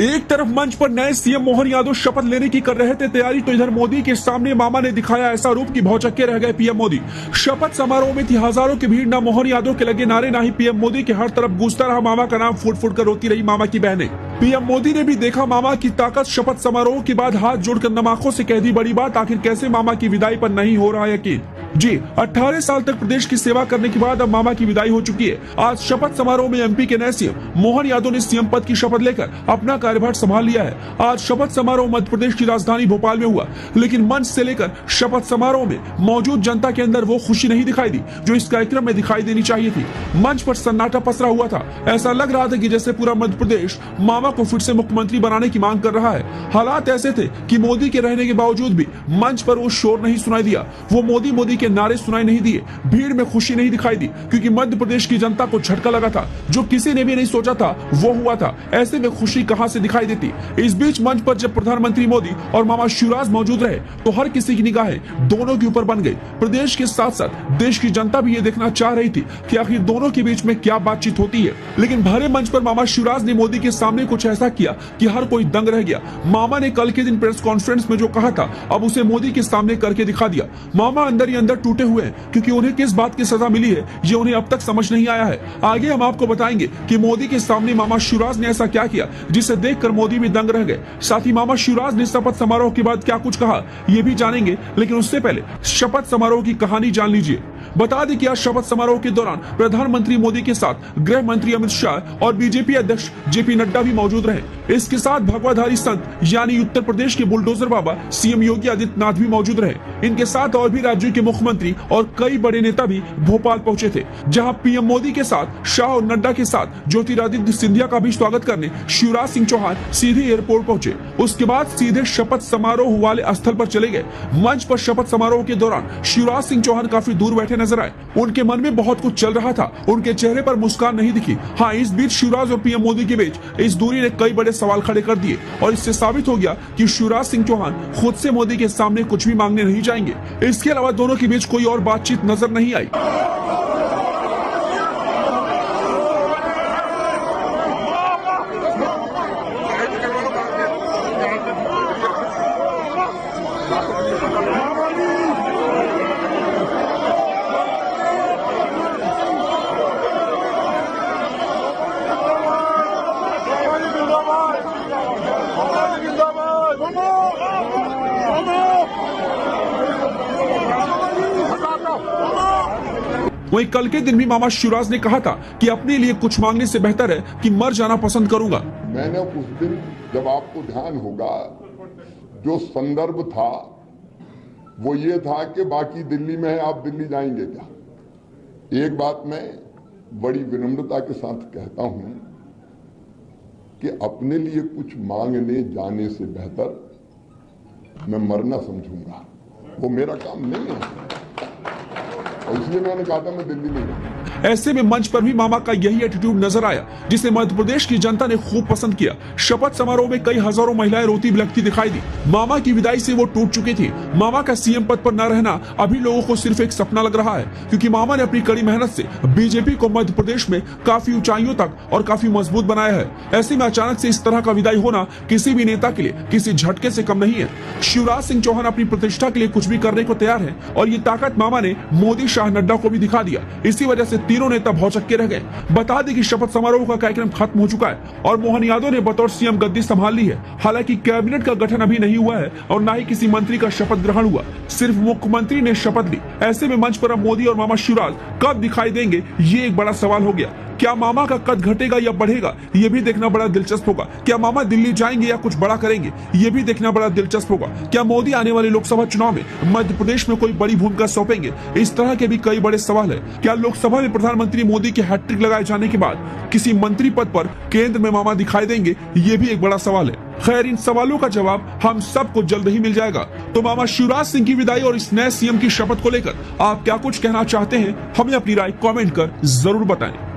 एक तरफ मंच पर नए सीएम मोहन यादव शपथ लेने की कर रहे थे तैयारी, तो इधर मोदी के सामने मामा ने दिखाया ऐसा रूप कि भौचक्के रह गए पीएम मोदी। शपथ समारोह में थी हजारों की भीड़, ना मोहन यादव के लगे नारे, ना ही पीएम मोदी के हर तरफ गूंजता रहा मामा का नाम। फूट फूट कर रोती रही मामा की बहनें। पीएम मोदी ने भी देखा मामा की ताकत। शपथ समारोह के बाद हाथ जोड़कर नम आंखों से कह दी बड़ी बात, आखिर कैसे मामा की विदाई पर नहीं हो रहा यकीन। जी 18 साल तक प्रदेश की सेवा करने के बाद अब मामा की विदाई हो चुकी है। आज शपथ समारोह में एमपी के नए सीएम मोहन यादव ने सीएम पद की शपथ लेकर अपना कार्यभार संभाल लिया है। आज शपथ समारोह मध्य प्रदेश की राजधानी भोपाल में हुआ, लेकिन मंच से लेकर शपथ समारोह में मौजूद जनता के अंदर वो खुशी नहीं दिखाई दी जो इस कार्यक्रम में दिखाई देनी चाहिए थी। मंच पर सन्नाटा पसरा हुआ था। ऐसा लग रहा था कि जैसे पूरा मध्य प्रदेश मामा को फिर से मुख्यमंत्री बनाने की मांग कर रहा है। हालात ऐसे थे कि मोदी के रहने के बावजूद भी मंच पर वो शोर नहीं सुनाई दिया, वो मोदी मोदी के नारे सुनाई नहीं दिए, भीड़ में खुशी नहीं दिखाई दी, क्योंकि मध्य प्रदेश की जनता को झटका लगा था। जो किसी ने भी नहीं सोचा था वो हुआ था। ऐसे में खुशी कहां से दिखाई देती। इस बीच मंच पर जब प्रधानमंत्री मोदी और मामा शिवराज मौजूद रहे तो हर किसी की निगाहें दोनों के ऊपर बन गई। प्रदेश के साथ साथ देश की जनता भी ये देखना चाह रही थी कि आखिर दोनों के बीच में क्या बातचीत होती है। लेकिन भरे मंच पर मामा शिवराज ने मोदी के सामने कुछ ऐसा किया कि हर कोई दंग रह गया। मामा ने कल के दिन प्रेस कॉन्फ्रेंस में जो कहा था अब उसे मोदी के सामने करके दिखा दिया। मामा अंदर ही अंदर टूटे हुए हैं, क्योंकि उन्हें किस बात की सजा मिली है ये उन्हें अब तक समझ नहीं आया है। आगे हम आपको बताएंगे कि मोदी के सामने मामा शिवराज ने ऐसा क्या किया जिसे देखकर मोदी भी दंग रह गए। साथ ही मामा शिवराज ने शपथ समारोह के बाद क्या कुछ कहा ये भी जानेंगे, लेकिन उससे पहले शपथ समारोह की कहानी जान लीजिए। बता दें कि आज शपथ समारोह के दौरान प्रधानमंत्री मोदी के साथ गृह मंत्री अमित शाह और बीजेपी अध्यक्ष जेपी नड्डा भी मौजूद रहे। इसके साथ भगवाधारी संत यानी उत्तर प्रदेश के बुलडोजर बाबा सीएम योगी आदित्यनाथ भी मौजूद रहे। इनके साथ और भी राज्यों के मुख्यमंत्री और कई बड़े नेता भी भोपाल पहुंचे थे, जहां पीएम मोदी के साथ शाह और नड्डा के साथ ज्योतिरादित्य सिंधिया का भी स्वागत करने शिवराज सिंह चौहान सीधे एयरपोर्ट पहुंचे। उसके बाद सीधे शपथ समारोह वाले स्थल पर चले गए। मंच पर शपथ समारोह के दौरान शिवराज सिंह चौहान काफी दूर बैठे नजर आए। उनके मन में बहुत कुछ चल रहा था, उनके चेहरे पर मुस्कान नहीं दिखी। हाँ, इस बीच शिवराज और पीएम मोदी के बीच इस दूरी ने कई बड़े सवाल खड़े कर दिए और इससे साबित हो गया कि शिवराज सिंह चौहान खुद से मोदी के सामने कुछ भी मांगने नहीं जाएंगे। इसके अलावा दोनों के बीच कोई और बातचीत नजर नहीं आई। वहीं कल के दिन भी मामा शिवराज ने कहा था कि अपने लिए कुछ मांगने से बेहतर है कि मर जाना पसंद करूंगा। मैंने उस दिन, जब आपको ध्यान होगा, जो संदर्भ था वो ये था कि बाकी दिल्ली में है, आप दिल्ली जाएंगे क्या। एक बात मैं बड़ी विनम्रता के साथ कहता हूं कि अपने लिए कुछ मांगने जाने से बेहतर मैं मरना समझूंगा। वो मेरा काम नहीं है, इसलिए मैंने कहा था मैं दिल्ली में जाऊंगा। ऐसे में मंच पर भी मामा का यही एटीट्यूड नजर आया, जिसे मध्य प्रदेश की जनता ने खूब पसंद किया। शपथ समारोह में कई हजारों महिलाएं रोती बिलखती दिखाई दी। मामा की विदाई से वो टूट चुकी थी। मामा का सीएम पद पर न रहना अभी लोगों को सिर्फ एक सपना लग रहा है, क्योंकि मामा ने अपनी कड़ी मेहनत से बीजेपी को मध्य प्रदेश में काफी ऊंचाइयों तक और काफी मजबूत बनाया है। ऐसे में अचानक से इस तरह का विदाई होना किसी भी नेता के लिए किसी झटके से कम नहीं है। शिवराज सिंह चौहान अपनी प्रतिष्ठा के लिए कुछ भी करने को तैयार है और ये ताकत मामा ने मोदी, शाह, नड्डा को भी दिखा दिया। इसी वजह से तीनों नेता भौचक्के रह गए। बता दें कि शपथ समारोह का कार्यक्रम खत्म हो चुका है और मोहन यादव ने बतौर सीएम गद्दी संभाल ली है। हालांकि कैबिनेट का गठन अभी नहीं हुआ है और न ही किसी मंत्री का शपथ ग्रहण हुआ, सिर्फ मुख्यमंत्री ने शपथ ली। ऐसे में मंच पर अब मोदी और मामा शिवराज कब दिखाई देंगे ये एक बड़ा सवाल हो गया। क्या मामा का कद घटेगा या बढ़ेगा ये भी देखना बड़ा दिलचस्प होगा। क्या मामा दिल्ली जाएंगे या कुछ बड़ा करेंगे ये भी देखना बड़ा दिलचस्प होगा। क्या मोदी आने वाले लोकसभा चुनाव में मध्य प्रदेश में कोई बड़ी भूमिका सौंपेंगे, इस तरह के भी कई बड़े सवाल है। क्या लोकसभा में प्रधानमंत्री मोदी के हैट्रिक लगाए जाने के बाद किसी मंत्री पद पर केंद्र में मामा दिखाई देंगे ये भी एक बड़ा सवाल है। खैर, इन सवालों का जवाब हम सबको जल्द ही मिल जाएगा। तो मामा शिवराज सिंह की विदाई और इस नए सीएम की शपथ को लेकर आप क्या कुछ कहना चाहते हैं, हमें अपनी राय कमेंट कर जरूर बताएं।